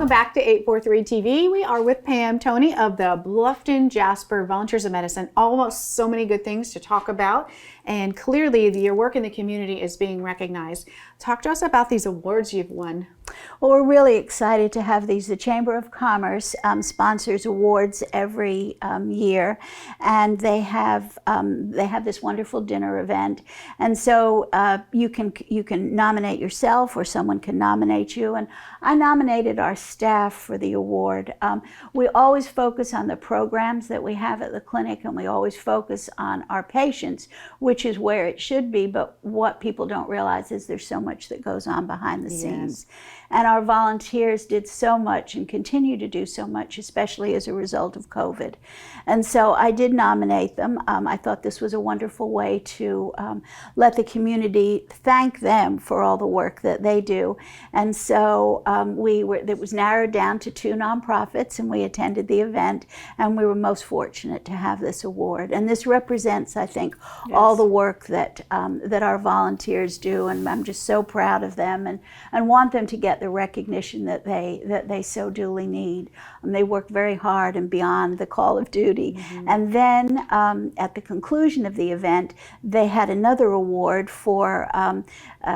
welcome back to 843 TV. We are with Pam Toney of the Bluffton Jasper Volunteers of Medicine. Almost so many good things to talk about, and clearly your work in the community is being recognized. Talk to us about these awards you've won. Well, we're really excited to have these. The Chamber of Commerce sponsors awards every year, and they have this wonderful dinner event. And so you can nominate yourself, or someone can nominate you. And I nominated our staff for the award. We always focus on the programs that we have at the clinic, and we always focus on our patients, which is where it should be. But what people don't realize is there's so much that goes on behind the scenes. And our volunteers did so much and continue to do so much, especially as a result of COVID. And so I did nominate them. I thought this was a wonderful way to let the community thank them for all the work that they do. And so it was narrowed down to 2 nonprofits, and we attended the event, and we were most fortunate to have this award. And this represents, I think, all the work that our volunteers do, and I'm just so proud of them and want them to get the recognition that they so duly need. They work very hard and beyond the call of duty. And then at the conclusion of the event, they had another award for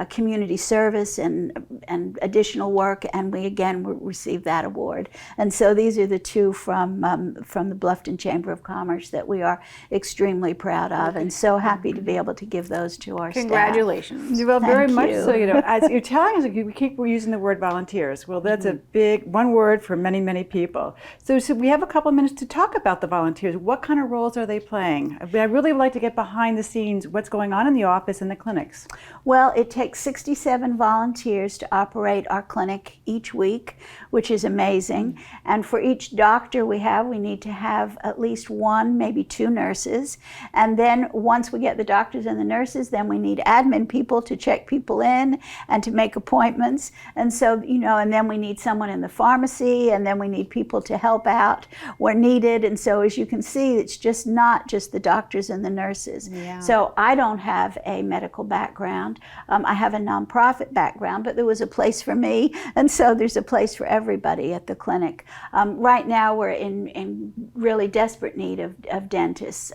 community service and additional work, and we again received that award. And so these are the 2 from the Bluffton Chamber of Commerce that we are extremely proud of, and so happy to be able to give those to our Congratulations. staff. Well, very much you. so. You know, as you're telling us, we keep using the word volunteers. Well, that's a big one word for many, many people. So we have a couple of minutes to talk about the volunteers. What kind of roles are they playing? I really would like to get behind the scenes, what's going on in the office and the clinics. Well, it takes 67 volunteers to operate our clinic each week, which is amazing. And for each doctor we need to have at least 1, maybe 2 nurses. And then once we get the doctors and the nurses, then we need admin people to check people in and to make appointments. And so, and then we need someone in the pharmacy, and then we need people to help out where needed. And so as you can see, it's just not just the doctors and the nurses. So I don't have a medical background. I have a nonprofit background, but there was a place for me, and so there's a place for everybody at the clinic. Right now we're in really desperate need of dentists.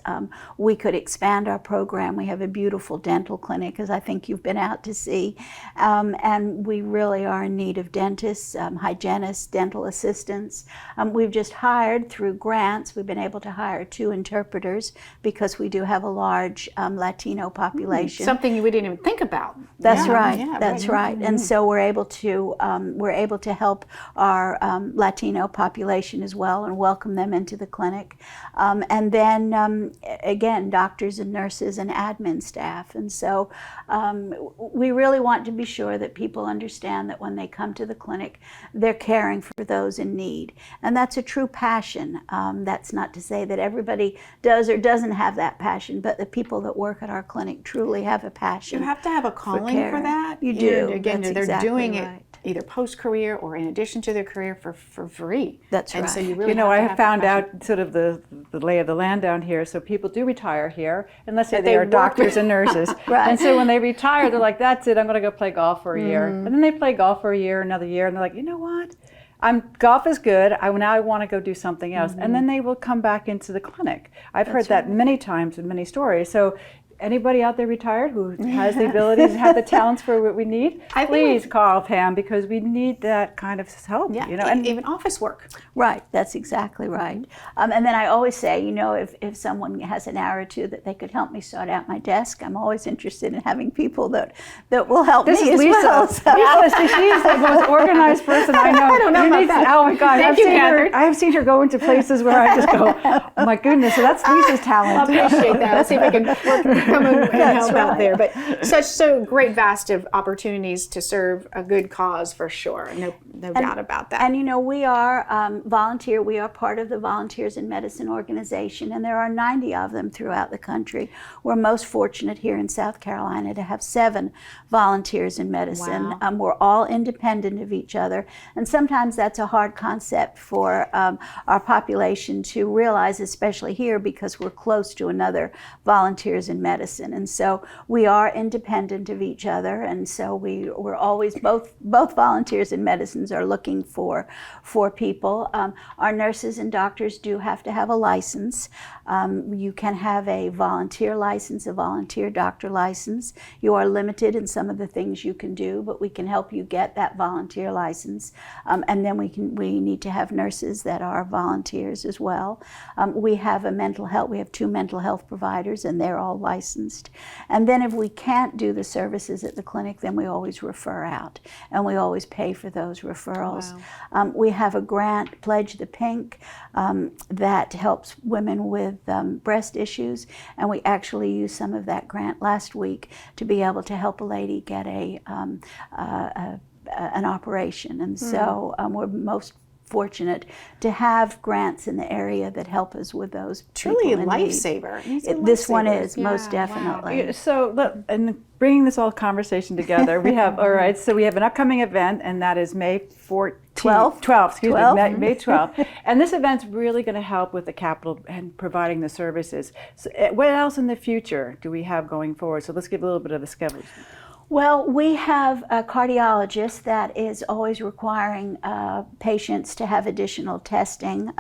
We could expand our program. We have a beautiful dental clinic, as I think you've been out to see, and we really are in need of dentists, hygienists, dental assistants. We've just hired through grants, we've been able to hire 2 interpreters because we do have a large Latino population. Something we didn't even think about. That's right. That's right. And so we're able to help our Latino population as well and welcome them into the clinic. And then again, doctors and nurses and admin staff. And so we really want to be sure that people understand that when they come to the clinic, they're caring for those in need. And that's a true passion. That's not to say that everybody does or doesn't have that passion, but the people that work at our clinic truly have a passion. You have to have a calling for that. You do. And again, That's they're exactly doing right. it either post-career or in addition to their career for free. That's right. And so you really I have have found out sort of the lay of the land down here. So people do retire here, unless But they are doctors and nurses. Right. And so when they retire, they're like, that's it, I'm going to go play golf for a year. And then they play golf for a year, another year, and they're like, you know what? Golf is good. Now I want to go do something else. And then they will come back into the clinic. I've heard that many times in many stories. So anybody out there retired who has the abilities and have the talents for what we need, please call Pam, because we need that kind of help. Yeah, And even office work. Right, that's exactly right. And then I always say, if someone has an hour or 2 that they could help me sort out my desk, I'm always interested in having people that will help me as Lisa. well. So. Lisa, she's the most organized person I know. I don't know about that. Oh my God, Thank you, Kathryn. I have seen her go into places where I just go, oh my goodness, so that's Lisa's talent. I appreciate that. Let's see if we can come and help out there. But so great vast of opportunities to serve a good cause for sure. No doubt about that. And we are we are part of the Volunteers in Medicine organization, and there are 90 of them throughout the country. We're most fortunate here in South Carolina to have 7 volunteers in medicine. Wow. We're all independent of each other, and sometimes that's a hard concept for our population to realize, especially here because we're close to another Volunteers in Medicine medicine. And so we are independent of each other, and so we're always, both volunteers and medicines are looking for people. Our nurses and doctors do have to have a license. You can have a volunteer license, a volunteer doctor license. You are limited in some of the things you can do, but we can help you get that volunteer license. And then we need to have nurses that are volunteers as well. We have we have 2 mental health providers, and they're all licensed. And then if we can't do the services at the clinic, then we always refer out, and we always pay for those referrals. Wow. We have a grant, Pledge the Pink, that helps women with breast issues, and we actually used some of that grant last week to be able to help a lady get an operation. And so we're most fortunate to have grants in the area that help us with those. Truly a lifesaver. This one is, most definitely. Wow. So, and bringing this all conversation together, we have, all right, so we have an upcoming event, and that is May 12th, May 12th. And this event's really going to help with the capital and providing the services. So, what else in the future do we have going forward? So let's give a little bit of the schedule. Well, we have a cardiologist that is always requiring patients to have additional testing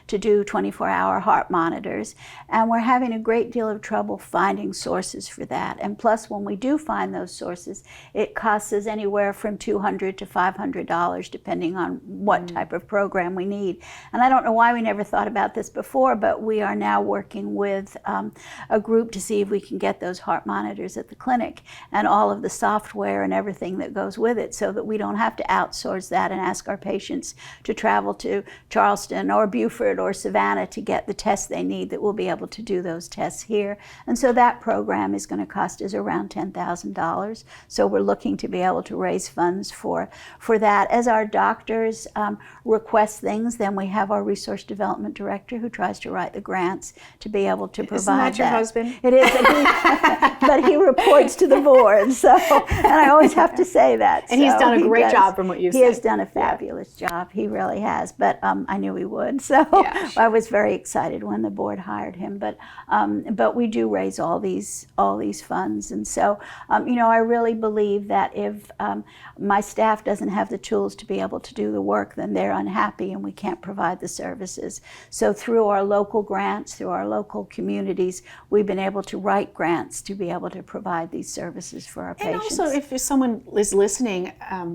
to do 24-hour heart monitors, and we're having a great deal of trouble finding sources for that. And plus, when we do find those sources, it costs us anywhere from $200 to $500, depending on what type of program we need. And I don't know why we never thought about this before, but we are now working with a group to see if we can get those heart monitors at the clinic and all of the software and everything that goes with it, so that we don't have to outsource that and ask our patients to travel to Charleston or Beaufort or Savannah to get the tests they need, that we'll be able to do those tests here. And so that program is going to cost us around $10,000. So we're looking to be able to raise funds for that. As our doctors request things, then we have our resource development director who tries to write the grants to be able to provide that. Isn't that your husband? It is, but he reports to the board. So, and I always have to say that. And he's done a great job from what you've said. He has done a fabulous job. He really has. But I knew he would. So I was very excited when the board hired him. But we do raise all these funds. And so, I really believe that if my staff doesn't have the tools to be able to do the work, then they're unhappy and we can't provide the services. So through our local grants, through our local communities, we've been able to write grants to be able to provide these services for our patients. And also, if someone is listening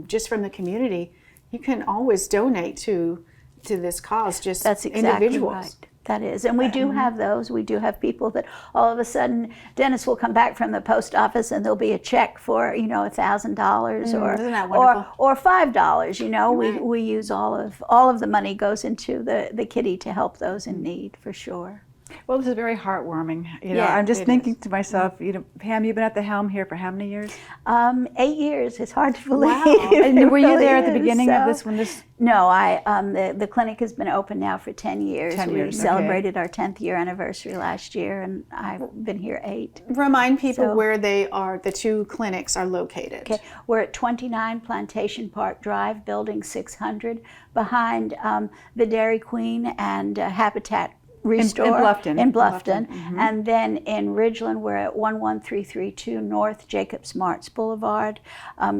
just from the community, you can always donate to this cause, just That's exactly individuals. Right. That is, and we do have those. We do have people that all of a sudden, Dennis will come back from the post office and there'll be a check for $1,000 Isn't that wonderful? or $5. We use all of the money goes into the kitty to help those in need, for sure. Well, this is very heartwarming. Yeah, I'm just thinking to myself, Pam, you've been at the helm here for how many years? 8 years. It's hard to believe. Wow. And were you really there at the is. beginning So, of this when this? No, the clinic has been open now for 10 years. 10 years, We okay. celebrated our 10th year anniversary last year, and I've been here 8. Remind people So- where the 2 clinics are located. Okay, we're at 29 Plantation Park Drive, Building 600, behind the Dairy Queen and Habitat Restore in Bluffton. In Bluffton. And then in Ridgeland, we're at 11332 North Jacob Smarts Boulevard,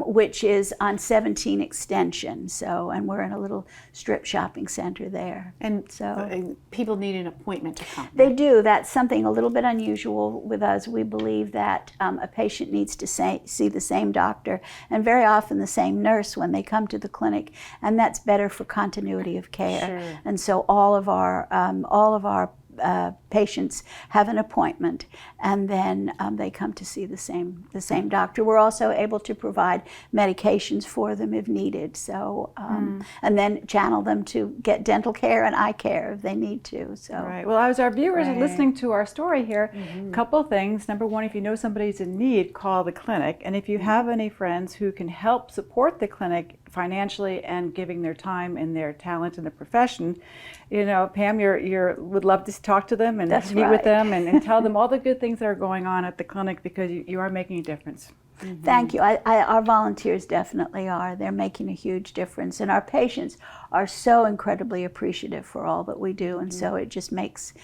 which is on 17 Extension. So, and we're in a little strip shopping center there. And so people need an appointment to come. they do. That's something a little bit unusual with us. We believe that a patient needs to see the same doctor and very often the same nurse when they come to the clinic, and that's better for continuity of care. Sure. And so all of our patients have an appointment, and then they come to see the same doctor. We're also able to provide medications for them if needed. So, and then channel them to get dental care and eye care if they need to. So, Right. Well, as our viewers are listening to our story here, a couple of things. Number one, if you know somebody's in need, call the clinic. And if you have any friends who can help support the clinic financially and giving their time and their talent in the profession, Pam, you would love to talk to them and That's meet with right. them and tell them all the good things that are going on at the clinic, because you are making a difference. Thank you. Our volunteers definitely are. They're making a huge difference, and our patients are so incredibly appreciative for all that we do, and so it just makes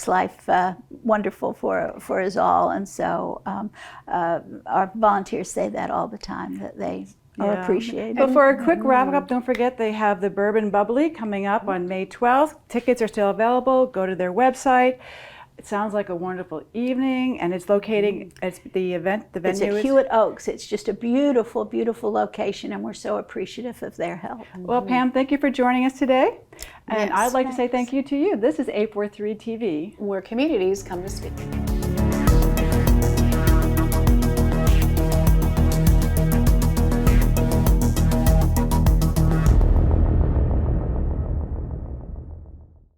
life wonderful for us all. And so our volunteers say that all the time, that they are appreciated. But for a quick wrap up, don't forget they have the Bourbon Bubbly coming up on May 12th. Tickets are still available. Go to their website. It sounds like a wonderful evening, and it's locating, it's the event, the venue It's at Hewitt Oaks. It's just a beautiful, beautiful location, and we're so appreciative of their help. Well, Pam, thank you for joining us today. And Yes, I'd like to say thank you to you. This is 843 TV. Where communities come to speak.